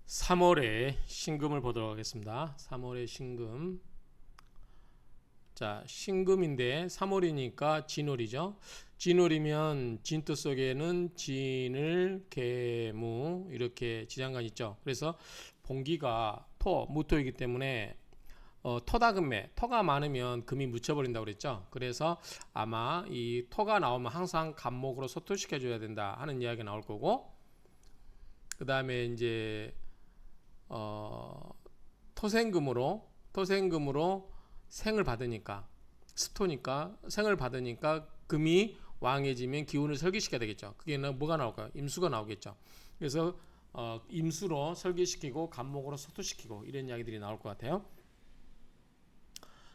3월의 신금을 보도록 하겠습니다. 3월의 신금. 자, 신금인데 3월이니까 진월이죠. 진월이면 진토 속에는 진을, 개무 이렇게 지장간 있죠. 그래서 본기가 무토이기 때문에 토다금매, 토가 많으면 금이 묻혀버린다고 그랬죠. 그래서 아마 이 토가 나오면 항상 간목으로 소토시켜줘야 된다 하는 이야기가 나올 거고, 그 다음에 이제 토생금으로 생을 받으니까, 스토니까 생을 받으니까 금이 왕해지면 기운을 설계시켜야 되겠죠. 그게 뭐가 나올까요? 임수가 나오겠죠. 그래서 임수로 설계시키고 간목으로 소토시키고 이런 이야기들이 나올 것 같아요.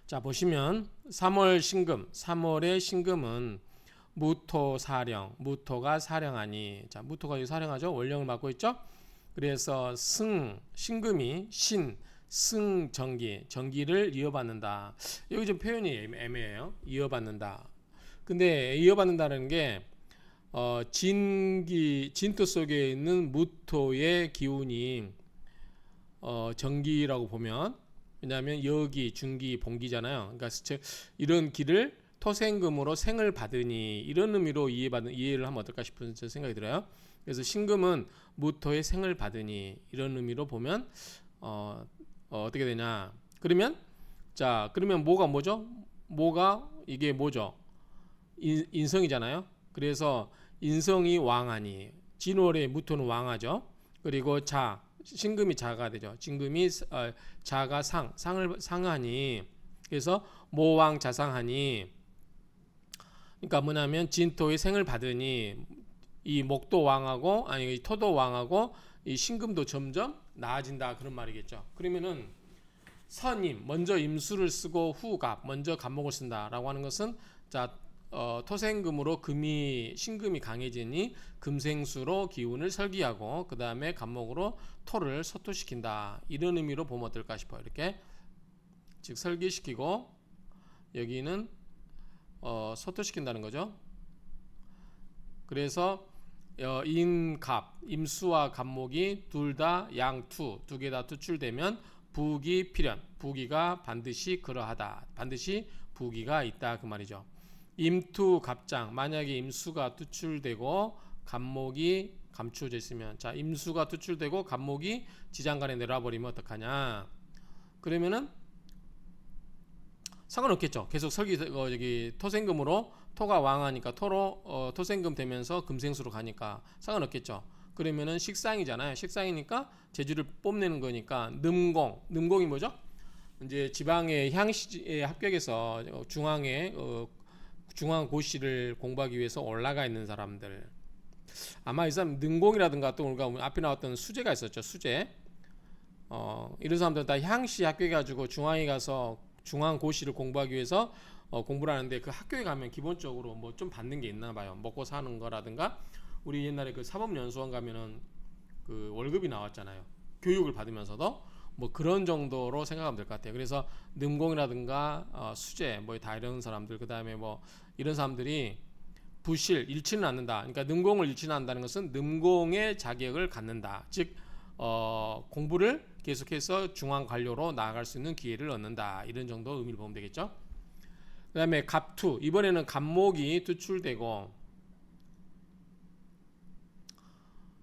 자, 보시면 3월 신금, 3월의 신금은 무토 사령, 무토가 사령하니, 자, 무토가 여기 사령하죠. 원령을 맡고 있죠. 그래서 신금이 정기를 이어받는다. 여기 좀 표현이 애매해요. 이어받는다. 근데 이어받는다는 게 진토 속에 있는 무토의 기운이 정기라고 보면, 왜냐하면 여기, 중기, 본기잖아요. 그러니까 이런 기를 토생금으로 생을 받으니 이런 의미로 이해를 하면 어떨까 싶은 생각이 들어요. 그래서 신금은 무토의 생을 받으니 이런 의미로 보면 어떻게 되냐? 그러면 이게 뭐죠? 인성이잖아요. 그래서 인성이 왕하니, 진월의 무토는 왕하죠. 그리고 신금이 자가 되죠. 진금이 자가 상을 상하니, 그래서 모왕 자상하니, 그러니까 뭐냐면 진토의 생을 받으니 이 목도 왕하고, 아니 이 토도 왕하고 이 신금도 점점 나아진다, 그런 말이겠죠. 그러면은 선임, 먼저 임수를 쓰고 후 먼저 간목을 쓴다라고 하는 것은, 자, 토생금으로 신금이 강해지니 금생수로 기운을 설기하고 그 다음에 간목으로 토를 소토시킨다, 이런 의미로 보면 어떨까 싶어요. 이렇게 즉 설기시키고 여기는 소토시킨다는 거죠. 그래서 임수와 간목이 둘 다 두 개 다 투출되면 부기 필연, 부기가 반드시 그러하다, 반드시 부기가 있다, 그 말이죠. 임투 갑장, 만약에 임수가 투출되고 간목이 감추어져 있으면, 자, 임수가 투출되고 간목이 지장간에 내려와 버리면 어떡하냐? 그러면은 상관없겠죠. 계속 여기 토생금으로, 토가 왕하니까 토생금 되면서 금생수로 가니까 상관없겠죠. 그러면은 식상이잖아요. 식상이니까 재주를 뽐내는 거니까 능공이 뭐죠? 이제 지방의 향시에 합격해서 중앙 고시를 공부하기 위해서 올라가 있는 사람들, 아마 이 사람 능공이라든가 또 우리가 앞에 나왔던 수재가 있었죠. 수재. 이런 사람들은 다 향시 합격해가지고 중앙에 가서 중앙 고시를 공부하기 위해서 공부를 하는데, 그 학교에 가면 기본적으로 뭐 좀 받는 게 있나 봐요. 먹고 사는 거라든가, 우리 옛날에 그 사법연수원 가면은 그 월급이 나왔잖아요. 교육을 받으면서도 뭐 그런 정도로 생각하면 될 것 같아요. 그래서 능공이라든가 수재 뭐 다 이런 사람들, 그 다음에 뭐 이런 사람들이 잃지는 않는다. 그러니까 능공을 잃지는 않는다는 것은 능공의 자격을 갖는다. 즉 공부를 계속해서 중앙 관료로 나아갈 수 있는 기회를 얻는다, 이런 정도 의미를 보면 되겠죠. 그 다음에 갑투, 이번에는 간목이 투출되고,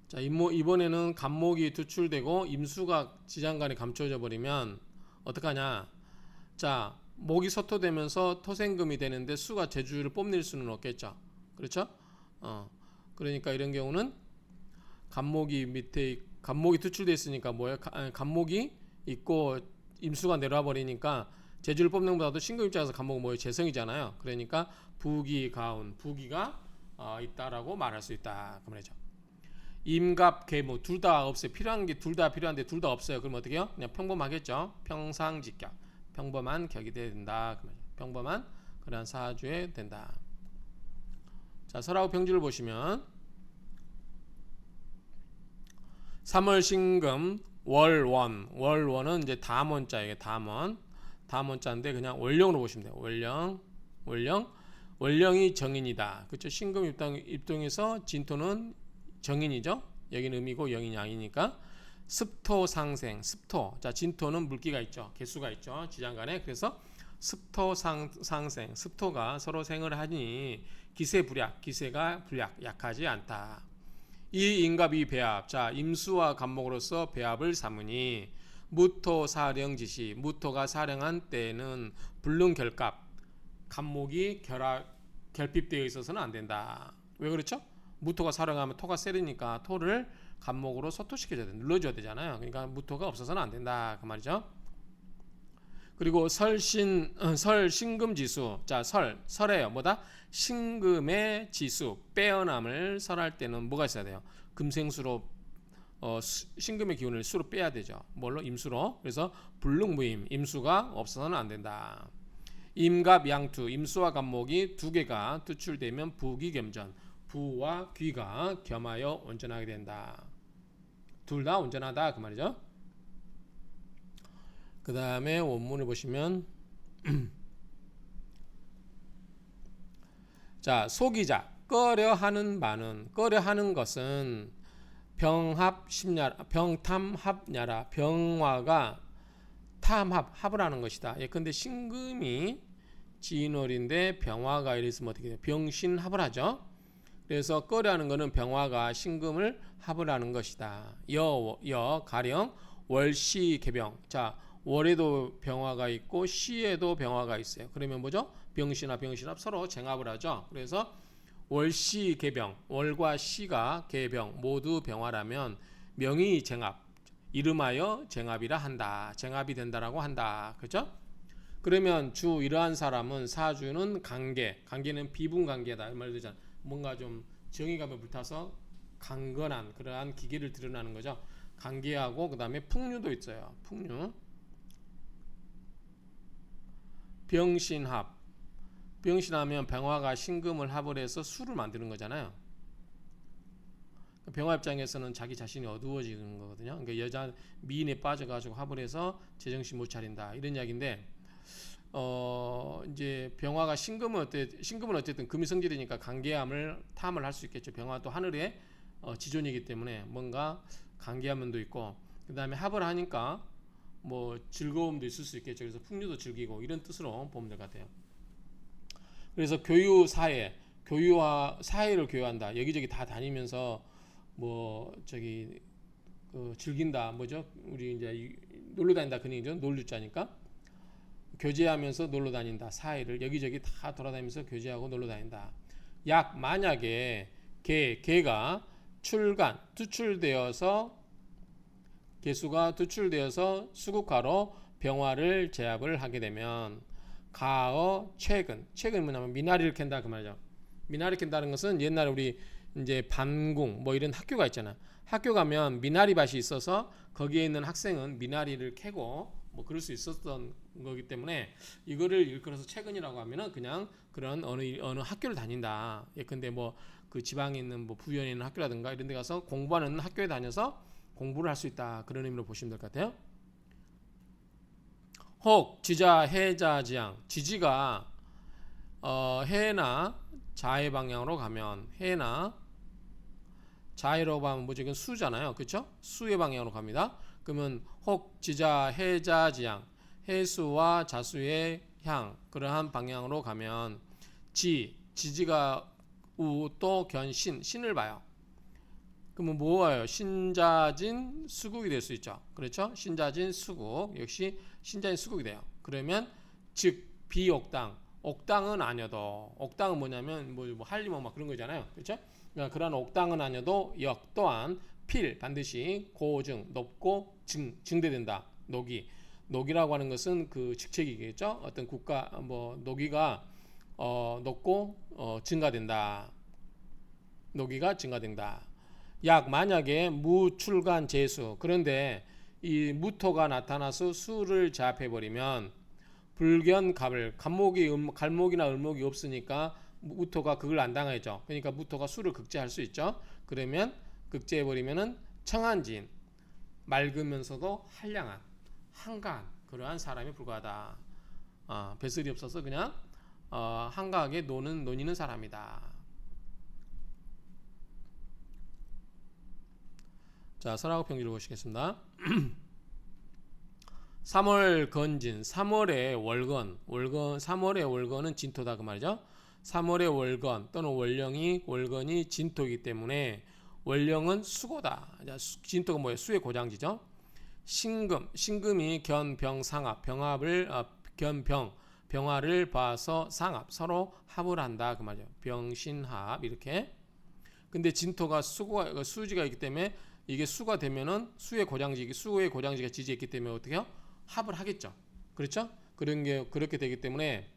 자, 이번에는 간목이 투출되고 임수가 지장간에 감춰져 버리면 어떡하냐? 자, 목이 서토되면서 토생금이 되는데 수가 재주를 뽐낼 수는 없겠죠. 그렇죠? 그러니까 이런 경우는 간목이 투출돼 있으니까 뭐예요? 간목이 있고 임수가 내려와 버리니까 재주를 뽑는 것보다도 신금 입장에서 간목은 뭐예요? 재성이잖아요. 그러니까 부기가 있다라고 말할 수 있다, 그 말이죠. 임갑 계무 둘 다 없어요. 필요한 게 둘 다 필요한데 둘 다 없어요. 그럼 어떻게 해요? 그냥 평범하겠죠. 평상직격, 평범한 격이 돼야 된다, 그 말이죠. 평범한 그런 사주에 된다. 자, 설하고 평지를 보시면 3월 신금 월원은 이제 담원자예요. 담원자인데 그냥 월령으로 보시면 돼요. 월령이 정인이다. 그렇죠? 신금 입동에서 진토는 정인이죠. 여기는 음이고 영인 양이니까 습토 상생, 습토. 자, 진토는 물기가 있죠. 개수가 있죠. 지장간에. 그래서 습토 상생, 습토가 서로 생을 하니 기세불약, 기세가 불약, 약하지 않다. 이 임갑이 배합. 자, 임수와 간목으로서 배합을 삼으니 무토 사령지시, 무토가 사령한 때는 불능결갑, 간목이 결핍되어 있어서는 안 된다. 왜 그렇죠? 무토가 사령하면 토가 세리니까 토를 간목으로 소토시켜줘야 돼. 눌러줘야 되잖아요. 그러니까 무토가 없어서는 안 된다. 그 말이죠. 그리고 설 신금지수. 자, 설에요. 뭐다? 신금의 지수, 빼어남을 설할 때는 뭐가 있어야 돼요? 금생수로 신금의 기운을 수로 빼야 되죠. 뭘로? 임수로. 그래서 불능무임, 임수가 없어서는 안 된다. 임갑 양투, 임수와 간목이 두 개가 투출되면 부귀겸전, 부와 귀가 겸하여 온전하게 된다. 둘 다 온전하다 그 말이죠. 그 다음에 원문을 보시면 자, 소기자, 꺼려하는 바는, 꺼려하는 것은 병탐합냐라, 병화가 합을 하는 것이다. 예컨대 신금이 진월인데 병화가 이랬으면 어떻게 돼요? 병신합을 하죠. 그래서 꺼려하는 것은 병화가 신금을 합을 하는 것이다. 가령 월시 개병. 자, 월에도 병화가 있고 시에도 병화가 있어요. 그러면 뭐죠? 병신합 서로 쟁합을 하죠. 그래서 월시 개병, 월과 시가 개병 모두 병화라면 명의 쟁합, 이름하여 쟁합이라 한다. 쟁합이 된다라고 한다. 그렇죠? 그러면 이러한 사람은 사주는 관계는 비분 관계다. 이 말 되잖아. 뭔가 좀 정의감에 불타서 강건한 그러한 기계를 드러나는 거죠. 관계하고 그다음에 풍류도 있어요. 풍류. 병신하면 병화가 신금을 합을 해서 수를 만드는 거잖아요. 병화 입장에서는 자기 자신이 어두워지는 거거든요. 그러니까 여자 미인에 빠져가지고 합을 해서 제정신 못 차린다 이런 이야기인데, 이제 병화가 신금은 어쨌든 금이 성질이니까 관계함을 탐을 할 수 있겠죠. 병화도 하늘의 지존이기 때문에 뭔가 관계한 면도 있고, 그 다음에 합을 하니까 뭐 즐거움도 있을 수 있겠죠. 그래서 풍류도 즐기고 이런 뜻으로 보면 될 것 같아요. 그래서 사회를 교유한다. 여기저기 다 다니면서 뭐 즐긴다. 뭐죠? 우리 이제 놀러 다닌다 그 얘기죠. 놀유자니까 교제하면서 놀러 다닌다. 사회를 여기저기 다 돌아다니면서 교제하고 놀러 다닌다. 만약에 개가 개수가 투출되어서 수국가로 병화를 제압을 하게 되면 최근이 뭐냐면 미나리를 캔다 그 말이죠. 미나리 캔다는 것은 옛날에 우리 이제 반궁 뭐 이런 학교가 있잖아. 학교 가면 미나리밭이 있어서 거기에 있는 학생은 미나리를 캐고 뭐 그럴 수 있었던 거기 때문에 이거를 일컬어서 최근이라고 하면은 그냥 그런 어느 학교를 다닌다. 예컨대 뭐 그 지방에 있는 뭐 부연에 있는 학교라든가 이런 데 가서 공부하는 학교에 다녀서 공부를 할 수 있다. 그런 의미로 보시면 될 것 같아요. 혹 지자 해자지양, 지지가 해나 자해 방향으로 가면, 해나 자해로 가면 뭐죠? 이건 수잖아요. 그렇죠? 수의 방향으로 갑니다. 그러면 혹 지자 해자지양, 해수와 자수의 향, 그러한 방향으로 가면 지지가 또 신을 봐요. 그러면 뭐예요? 신자진 수국이 될 수 있죠. 그렇죠? 신자진 수국, 역시 신자진 수국이 돼요. 그러면 즉 비옥당, 옥당은 아니어도, 옥당은 뭐냐면 뭐 할리뭐 막 그런 거잖아요. 그렇죠? 그러니까 그런 옥당은 아니어도 역 또한 반드시 고증, 높고 증대된다. 녹이라고 하는 것은 그 직책이겠죠. 어떤 국가 녹이가 높고 증가된다. 녹이가 증가된다. 만약에 무출간 재수, 그런데 이 무토가 나타나서 수를 제압해버리면 갈목이나 을목이 없으니까 무토가 그걸 안 당하죠. 그러니까 무토가 수를 극제할 수 있죠. 그러면 극제해버리면은 청한진, 맑으면서도 한량한, 한가한 그러한 사람이 불과하다. 배설이 없어서 그냥 한가하게 노니는 사람이다. 자, 설하고 평지를 보시겠습니다. 3월 건진, 3월의 월건, 3월의 월건은 진토다 그 말이죠. 3월의 월건 또는 월건이 진토이기 때문에 월령은 수고다. 진토가 뭐예요? 수의 고장지죠. 신금이 견병상합, 병화를 봐서 상합, 서로 합을 한다 그 말이에요. 병신합 이렇게. 근데 진토가 수지가 있기 때문에 이게 수가 되면은 수의 고장지가 지지에 있기 때문에 어떻게 해요? 합을 하겠죠. 그렇죠? 그렇게 되기 때문에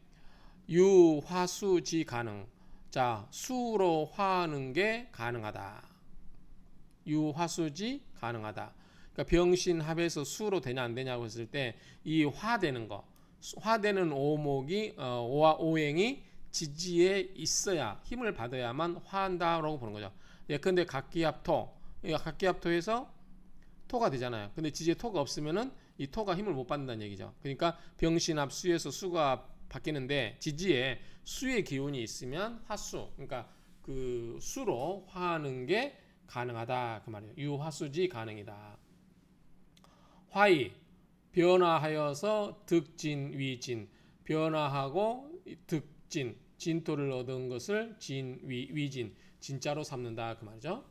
유화수지 가능. 자, 수로 화하는 게 가능하다. 유화수지 가능하다. 그러니까 병신합에서 수로 되냐 안 되냐고 했을 때 이 화되는 거, 화되는 오행이 지지에 있어야 힘을 받아야만 화한다라고 보는 거죠. 예컨대 각기합토에서 토가 되잖아요. 근데 지지에 토가 없으면은 이 토가 힘을 못 받는다는 얘기죠. 그러니까 병신합 수에서 수가 바뀌는데 지지에 수의 기운이 있으면 화수, 그러니까 그 수로 화하는 게 가능하다 그 말이에요. 유화수지 가능이다. 화이 변화하여서 득진 위진, 변화하고 득진 진토를 얻은 것을 위진 진짜로 삼는다 그 말이죠.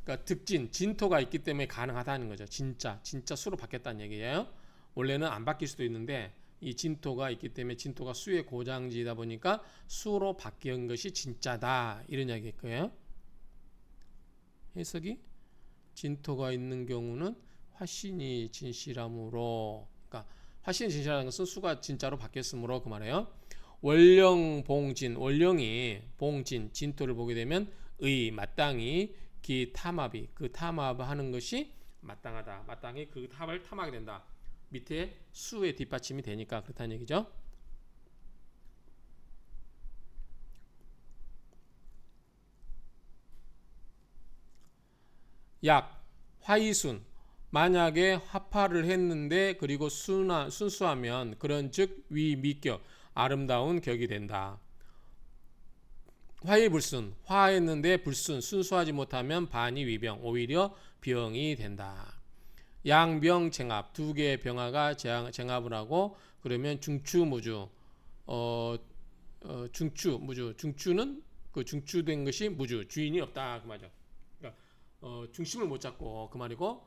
그러니까 진토가 있기 때문에 가능하다는 거죠. 진짜 수로 바뀌었다는 얘기예요. 원래는 안 바뀔 수도 있는데 이 진토가 있기 때문에 진토가 수의 고장지다 보니까 수로 바뀐 것이 진짜다 이런 이야기일 거예요. 해석이 진토가 있는 경우는 화신이 진실함으로, 그러니까 화신이 진실하는 것은 수가 진짜로 바뀌었으므로 그 말이에요. 월령이 봉진 진토를 보게 되면 마땅히 탐합이 그 탐합하는 것이 마땅히 그 탐을 탐하게 된다. 밑에 수의 뒷받침이 되니까 그렇다는 얘기죠. 약 화이순, 만약에 화파를 했는데 그리고 순수하면 그런즉 위미격 아름다운 격이 된다. 화이불순, 화했는데 불순 순수하지 못하면 반이 위병, 오히려 병이 된다. 양병쟁합, 두 개의 병화가 쟁합을 하고 그러면 중추무주, 중추는 그 중추된 것이 무주, 주인이 없다 그 말이죠. 그러니까 중심을 못 잡고 그 말이고,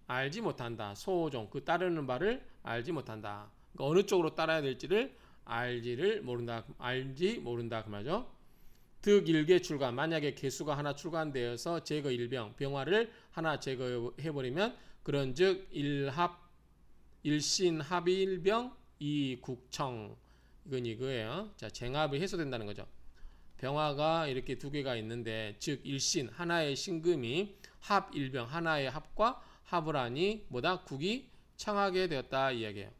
알지 못한다. 소종, 그 따르는 바를 알지 못한다. 그러니까 어느 쪽으로 따라야 될지를 알지 모른다 그 말이죠. 득일개 출간, 만약에 개수가 하나 출간되어서 제거 일병, 병화를 하나 제거해버리면 그런즉 일신합일병 이국청, 이건 이거예요. 자, 쟁합이 해소된다는 거죠. 병화가 이렇게 두 개가 있는데, 즉 일신 하나의 신금이 합일병 하나의 합과 합을 하니 국이 청하게 되었다 이야기예요.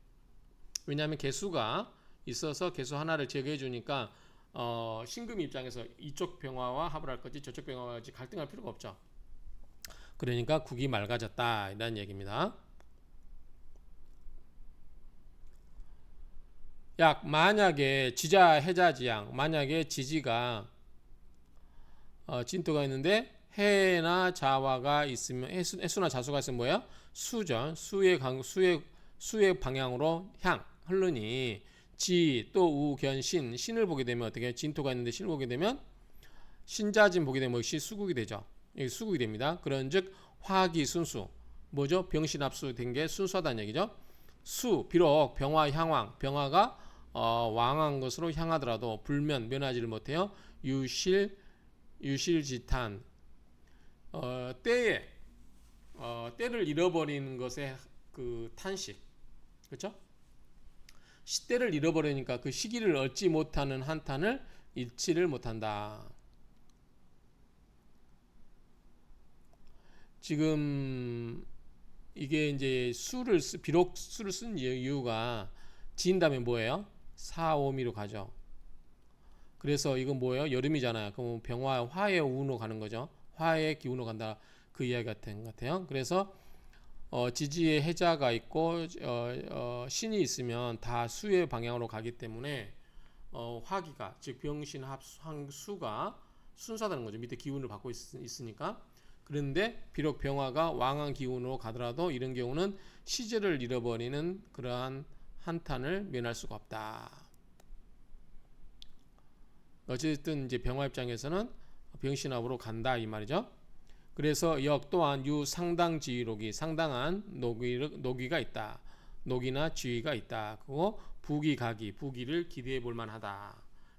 왜냐하면 개수가 있어서 개수 하나를 제거해 주니까 신금 입장에서 이쪽 병화와 합을 할 거지 저쪽 병화와 갈등할 필요가 없죠. 그러니까 국이 맑아졌다 이런 얘기입니다. 약 만약에 지자 해자지양, 만약에 지지가 진토가 있는데 해나 자화가 있으면 해수나 자수가 있으면 뭐예요? 수전, 수의 방향으로 흐르니 지 또 우견신, 신을 보게 되면 어떻게, 진토가 있는데 신을 보게 되면 신자진 보게 되면 역시 수국이 되죠. 여기 수국이 됩니다. 그런즉 화기 순수, 뭐죠? 병신합수 된 게 순수하다는 얘기죠. 비록 병화가 왕한 것으로 향하더라도 면하지를 못해요. 유실지탄, 때를 잃어버리는 것의 그 탄식, 그렇죠? 때를 잃어버리니까 그 시기를 얻지 못하는 한탄을 잃지를 못한다. 지금 이게 이제 비록 수를 쓴 이유가 지인 다음에 뭐예요? 4, 5미로 가죠. 그래서 이건 뭐예요? 여름이잖아요. 그럼 화의 운으로 가는 거죠. 화의 기운으로 간다. 그 이야기 같은 것 같아요. 그래서 지지에 해자가 있고 신이 있으면 다 수의 방향으로 가기 때문에 화기가, 즉 병신 합수가 순수하다는 거죠. 밑에 기운을 받고 있으니까. 그런데 비록 병화가 왕한 기운으로 가더라도 이런 경우는 시제를 잃어버리는 그러한 한탄을 면할 수가 없다. 어쨌든 이제 병화 입장에서는 병신합으로 간다 이 말이죠. 그래서 역 또한 유 상당 지위록이 상당한 노기가 있다. 노기나 지위가 있다. 그리고 부기가기 부기를 기대해 볼 만하다.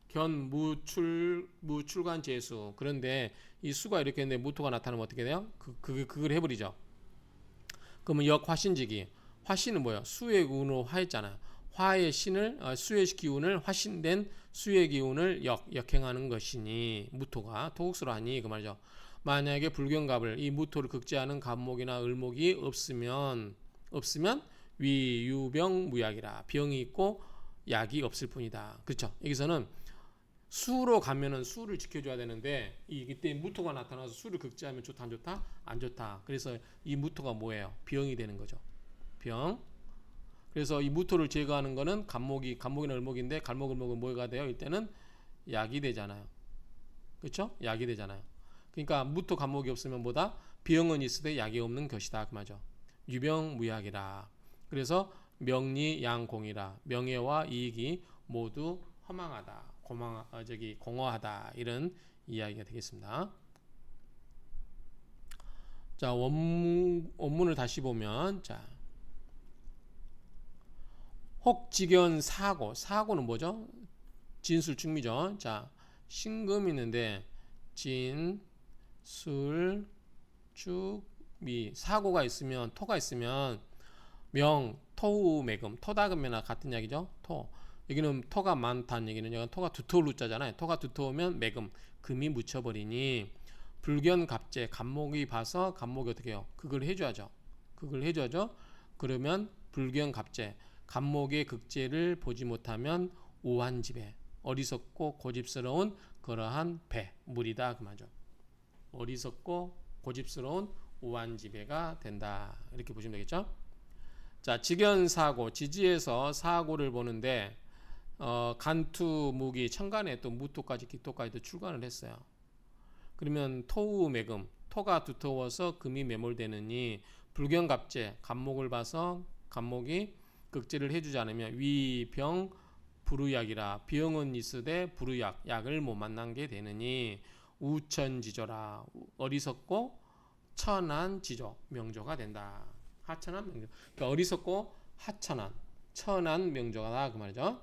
견 무출간 재수. 그런데 이 수가 이렇게 있는데 무토가 나타나면 어떻게 돼요? 그걸 해버리죠. 그러면 역 화신지기. 화신은 뭐예요? 수의 운으로 화했잖아요. 화의 신을 수의 기운을 화신된 수의 기운을 역행하는 것이니 무토가 토국수로 하니 그 말이죠. 만약에 불경갑을 이 무토를 극제하는 갑목이나 을목이 없으면 위유병 무약이라 병이 있고 약이 없을 뿐이다. 그렇죠? 여기서는 수로 가면은 수를 지켜줘야 되는데 이때 무토가 나타나서 수를 극제하면 좋다 안 좋다? 안 좋다. 그래서 이 무토가 뭐예요? 병이 되는 거죠. 병. 그래서 이 무토를 제거하는 거는 갑목이나 을목인데 갑목 을목은 뭐가 돼요? 이때는 약이 되잖아요. 그렇죠? 약이 되잖아요. 그러니까 무토 갑목이 없으면 뭐다? 병은 있으되 약이 없는 것이다 그 말이죠. 유병무약이라. 그래서 명리 양공이라. 명예와 이익이 모두 허망하다. 공허하다. 이런 이야기가 되겠습니다. 자, 원문을 다시 보면 자, 혹직연 사고는 뭐죠? 진술 충미죠. 자, 신금이 있는데 진, 술, 축, 미. 사고가 있으면 토가 있으면 명, 토우, 매금, 토다금이나 같은 이야기죠. 토. 여기는 토가 많다는 얘기는 여기 토가 두터울 루자잖아요. 토가 두터우면 매금, 금이 묻혀버리니 불견 갑제, 갑목이 봐서 갑목이 어떻게 해요? 그걸 해줘야죠. 그러면 불견 갑제, 갑목의 극제를 보지 못하면 오한지배, 어리석고 고집스러운 그러한 물이다 그 말이죠. 어리석고 고집스러운 오한지배가 된다. 이렇게 보시면 되겠죠. 자, 직연사고, 지지에서 사고를 보는데 간투, 무기, 천간에 또 무토까지 기토까지도 출간을 했어요. 그러면 토우, 매금, 토가 두터워서 금이 매몰되느니 불경갑제, 갑목을 봐서 갑목이 극제를 해주지 않으면 위병 불의약이라. 병은 있으되 불의약, 약을 못 만난 게 되느니 우천지조라. 어리석고 천한 지조, 명조가 된다. 하천한 명조. 그러니까 어리석고 하천한, 천한 명조가 그 말이죠.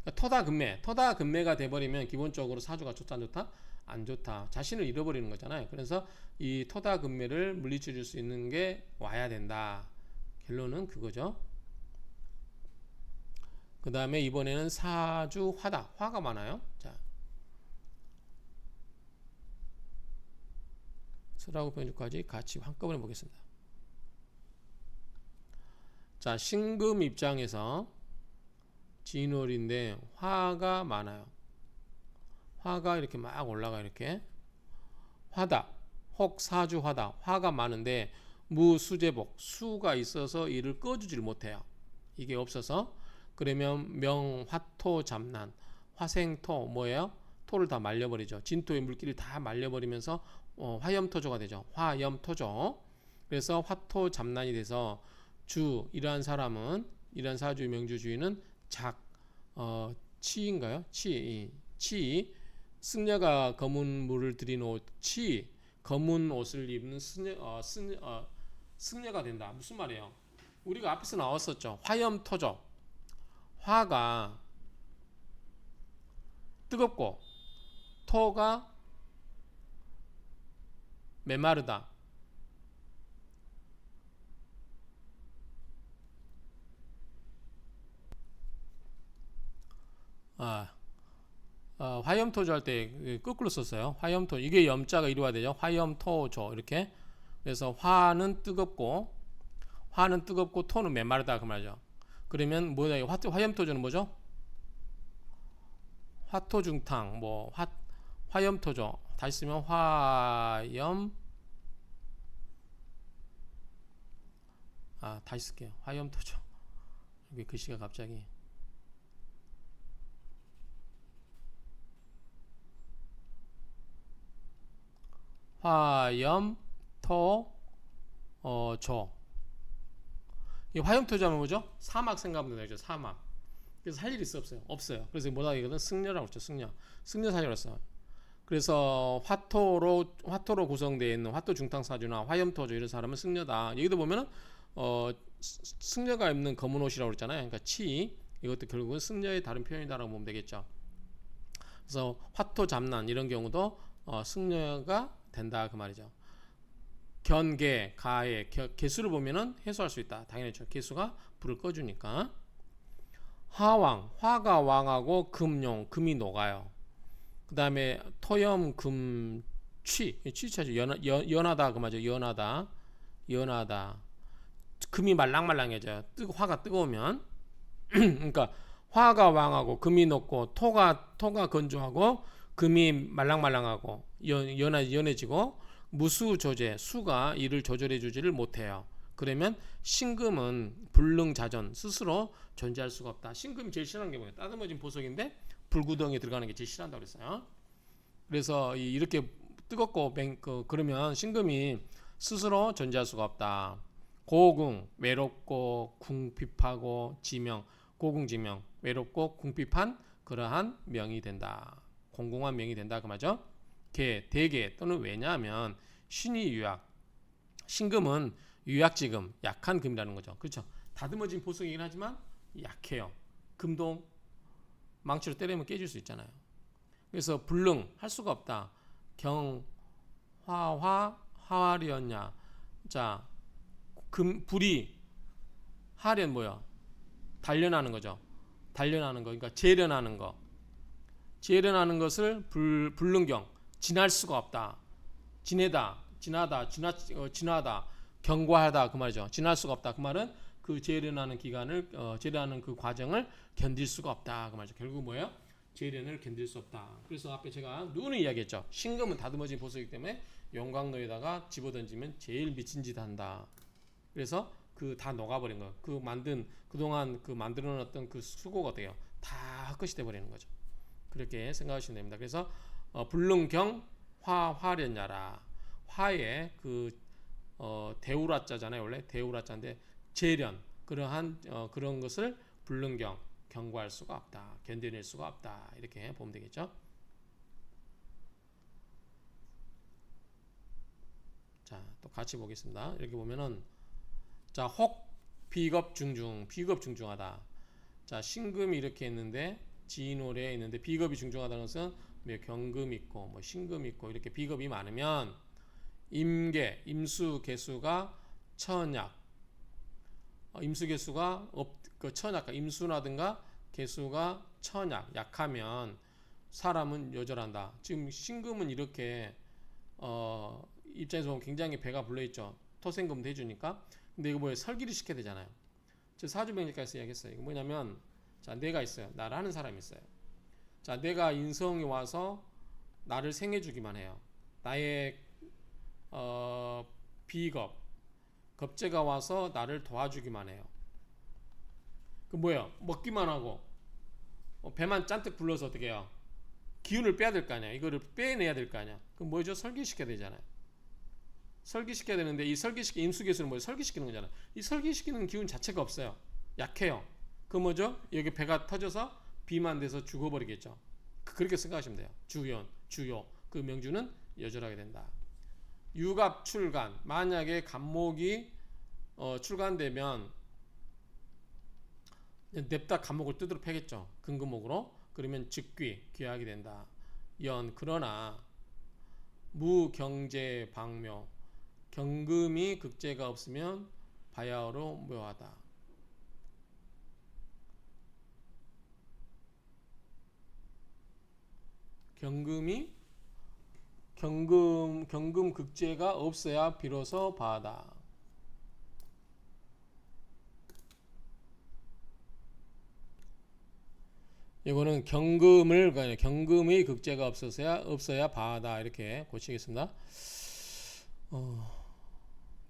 그러니까 토다 금매가 돼버리면 기본적으로 사주가 좋다 안 좋다? 안 좋다. 자신을 잃어버리는 거잖아요. 그래서 이 토다 금매를 물리쳐줄 수 있는 게 와야 된다. 결론은 그거죠. 그 다음에 이번에는 사주 화다. 화가 많아요. 자, 설하고 병주까지 같이 한꺼번에 보겠습니다. 자, 신금 입장에서 진월인데 화가 많아요. 화가 이렇게 막 올라가. 이렇게 화다, 혹 사주 화다. 화가 많은데 무수제복, 수가 있어서 이를 꺼주질 못해요. 이게 없어서. 그러면 명화토 잡난, 화생토 뭐예요? 토를 다 말려버리죠. 진토의 물기를 다 말려버리면서 화염토조가 되죠. 화염토조. 그래서 화토 잡난이 돼서 이러한 사람은, 이러한 사주의 명주주의는 치인가요? 치. 승려가 검은 물을 들인 옷, 검은 옷을 입는 승려가 된다. 무슨 말이에요? 우리가 앞에서 나왔었죠. 화염토조. 화가 뜨겁고 토가 메마르다. 화염토조 할 때 거꾸로 썼어요. 화염토. 이게 염자가 이루어야 되죠. 화염토조. 이렇게. 그래서 화는 뜨겁고 토는 메마르다 그 말이죠. 그러면 뭐냐? 화염토조는 뭐죠? 화토중탕, 화염토조. 다시 쓰면 다시 쓸게요. 화염토조. 여기 글씨가 갑자기. 화염, 토, 조. 이 화염토자면 뭐죠? 사막 생각하면 되죠. 사막. 그래서 할 일이 없어요. 없어요. 그래서 뭐다 이거는 승려라고 했죠. 승려 사주를 써. 그래서 화토로 구성되어 있는 화토 중탕사주나 화염토조 이런 사람은 승려다. 여기도 보면은 승려가 입는 검은 옷이라고 그랬잖아요. 그러니까 치 이것도 결국은 승려의 다른 표현이다라고 보면 되겠죠. 그래서 화토 잡난 이런 경우도 승려가 된다 그 말이죠. 견계, 가해, 개수를 보면은 해소할 수 있다. 당연히죠. 개수가 불을 꺼주니까. 화왕, 화가 왕하고 금용, 금이 녹아요. 그 다음에 토염, 금, 취차죠. 연하다 그 말이죠. 연하다. 금이 말랑말랑해져요. 화가 뜨거우면. 그러니까 화가 왕하고 금이 녹고 토가 건조하고 금이 말랑말랑하고 연해지고 무수조제 수가 이를 조절해 주지를 못해요. 그러면 신금은 불능자전 스스로 존재할 수가 없다. 신금이 제일 싫어하는 게 뭐예요? 따듬어진 보석인데 불구덩이에 들어가는 게 제일 싫어한다고 그랬어요. 그래서 이렇게 뜨겁고 그러면 신금이 스스로 존재할 수가 없다. 고궁 외롭고 궁핍하고 지명 고궁지명 외롭고 궁핍한 그러한 명이 된다. 공공한 명이 된다 그 말이죠. 대개 또는 왜냐하면 신이 유약 신금은 유약지금 약한 금이라는 거죠. 그렇죠. 다듬어진 보석이긴 하지만 약해요. 금도 망치로 때리면 깨질 수 있잖아요. 그래서 불능 할 수가 없다. 화활이었냐. 자, 불이 하련 뭐야? 단련하는 거죠. 단련하는 거. 그러니까 재련하는 거. 재련하는 것을 불능경 지날 수가 없다. 지나다, 경과하다 그 말이죠. 지날 수가 없다. 그 말은 그 재련하는 기간을 재련하는 그 과정을 견딜 수가 없다. 그 말이죠. 결국 뭐예요? 재련을 견딜 수 없다. 그래서 앞에 제가 눈을 이야기했죠. 신금은 다듬어진 보석이기 때문에 용광로에다가 집어던지면 제일 미친 짓 한다. 그래서 그 다 녹아버린 거예요. 그동안 그 만들어놨던 그 수고가 어때요? 다 헛것이 돼버리는 거죠. 그렇게 생각하시면 됩니다. 그래서 불능경 화련야라 화에 대우라자잖아요. 원래 대우라자인데 재련 그러한 그런 것을 불능경 경과할 수가 없다. 견뎌낼 수가 없다. 이렇게 보면 되겠죠. 자, 또 같이 보겠습니다. 이렇게 보면은 자, 혹 비겁 중중하다. 자, 신금이 이렇게 있는데 지인오래에 있는데 비겁이 중중하다는 것은 경금 있고 뭐 신금 있고 이렇게 비겁이 많으면 임수 개수가 천약 임수 개수가 천약 임수라든가 개수가 천약 약하면 사람은 요절한다. 지금 신금은 이렇게 입장에서 보면 굉장히 배가 불러있죠. 토생금도 해주니까. 근데 이거 뭐예요? 설기를 시켜야 되잖아요. 저 사주병리까지 이야기했어요. 이거 뭐냐면 자, 내가 있어요. 나라는 사람이 있어요. 자, 내가 인성이 와서 나를 생해주기만 해요. 나의 비겁, 겁재가 와서 나를 도와주기만 해요. 그 뭐예요? 먹기만 하고 배만 잔뜩 불러서 어떻게 해요? 기운을 빼야 될 거 아니야. 이거를 빼내야 될 거 아니야. 그럼 뭐죠? 설기시켜야 되잖아요. 설기시켜야 되는데 이 임수개수는 뭐예요? 설기시키는 거잖아요. 이 설기시키는 기운 자체가 없어요. 약해요. 그 뭐죠? 여기 배가 터져서 비만 돼서 죽어버리겠죠. 그렇게 생각하시면 돼요. 주요. 그 명주는 여절하게 된다. 유갑 출간. 만약에 간목이 출간되면 냅다 간목을 뜯으러 패겠죠. 근금목으로. 그러면 즉귀, 귀하게 된다. 그러나 무경제 방묘. 경금이 극제가 없으면 바야흐로 묘하다. 경금 극제가 없어야 비로소 바다. 이거는 경금의 극제가 없어야 바다 이렇게 고치겠습니다.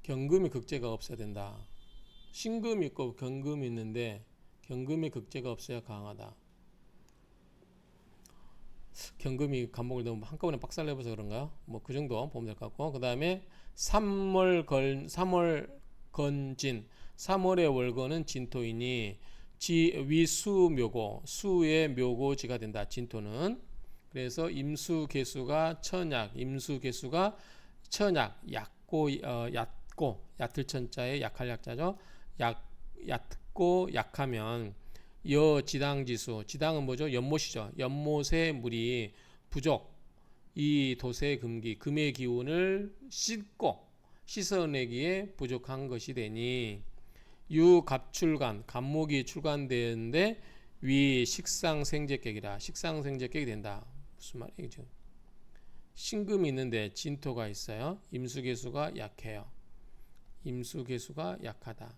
경금의 극제가 없어야 된다. 신금이 있고 경금이 있는데 경금의 극제가 없어야 강하다. 경금이 간목을 너무 한꺼번에 박살 내버서 그런가요? 뭐 그 정도 보면 될 것 같고, 그 다음에 3월 건진, 3월의 월건은 진토이니 위수묘고, 수의 묘고지가 된다. 진토는. 그래서 임수개수가 천약, 임수개수가 천약, 얕고, 얕을 천자에 약할 약자죠. 얕고 약하면 여지당지수, 지당은 뭐죠? 연못이죠. 연못의 물이 부족, 이 도세 금기, 금의 기운을 씻어내기에 부족한 것이 되니 유갑출간, 갑목이 출간되는데 위 식상생제격이라, 식상생제격이 된다. 무슨 말이죠? 신금이 있는데 진토가 있어요. 임수개수가 약해요. 임수개수가 약하다.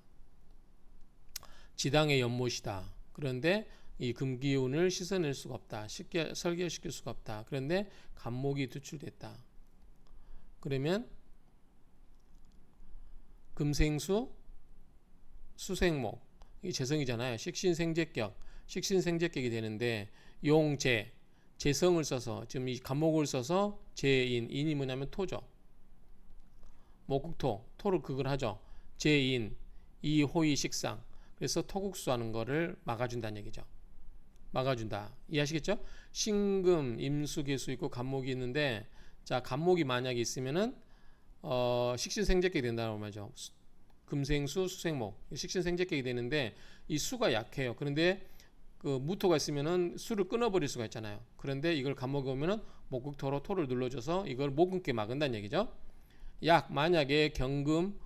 지당의 연못이다. 그런데 이 금기운을 씻어낼 수가 없다. 쉽게 설계시킬 수가 없다. 그런데 간목이 투출됐다. 그러면 금생수, 수생목, 이 재성이잖아요. 식신생제격, 식신생제격이 되는데 용재, 재성을 써서, 지금 이 간목을 써서 재인, 인이 뭐냐면 토죠. 목국토, 토를 극을 하죠. 재인, 이호의 식상. 그래서 토국수 하는 거를 막아준다는 얘기죠. 막아준다. 이해하시겠죠? 신금, 임수개수 있고 간목이 있는데, 자, 간목이 만약에 있으면은 식신생제격이 된다고 말이죠. 금생수, 수생목, 식신생제격이 되는데 이 수가 약해요. 그런데 그 무토가 있으면은 수를 끊어버릴 수가 있잖아요. 그런데 이걸 간목이 오면은 목국토로 토를 눌러줘서 이걸 못 끊게 막은다는 얘기죠. 만약에 경금,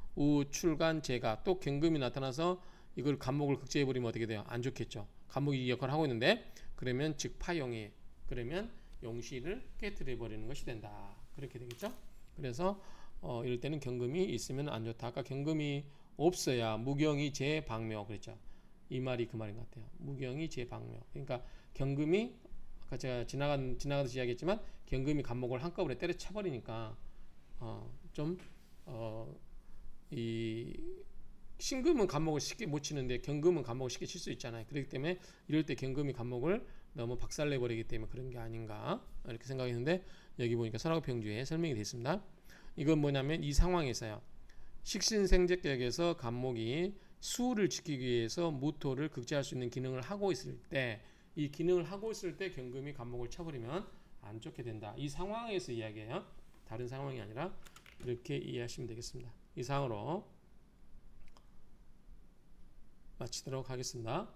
출간, 재가 또 경금이 나타나서 이걸 간목을 극제해버리면 어떻게 돼요? 안 좋겠죠. 간목이 이 역할을 하고 있는데, 그러면 즉 파용이, 그러면 용신을 깨뜨려버리는 것이 된다. 그렇게 되겠죠. 그래서 이럴 때는 경금이 있으면 안 좋다. 아까 경금이 없어야 무경이 재방묘 그랬죠. 이 말이 그 말인 것 같아요. 무경이 재방묘. 그러니까 경금이, 아까 제가 지나가듯이 이야기했지만 경금이 간목을 한꺼번에 때려쳐버리니까 이 신금은 간목을 쉽게 못 치는데 경금은 간목을 쉽게 칠 수 있잖아요. 그렇기 때문에 이럴 때 경금이 간목을 너무 박살내버리기 때문에 그런 게 아닌가 이렇게 생각했는데, 여기 보니까 설화구평주에 설명이 되어 있습니다. 이건 뭐냐면 이 상황에서요, 식신생제격에서 간목이 수를 지키기 위해서 무토를 극제할 수 있는 기능을 하고 있을 때, 이 기능을 하고 있을 때 경금이 간목을 쳐버리면 안 좋게 된다. 이 상황에서 이야기해요. 다른 상황이 아니라. 이렇게 이해하시면 되겠습니다. 이상으로 마치도록 하겠습니다.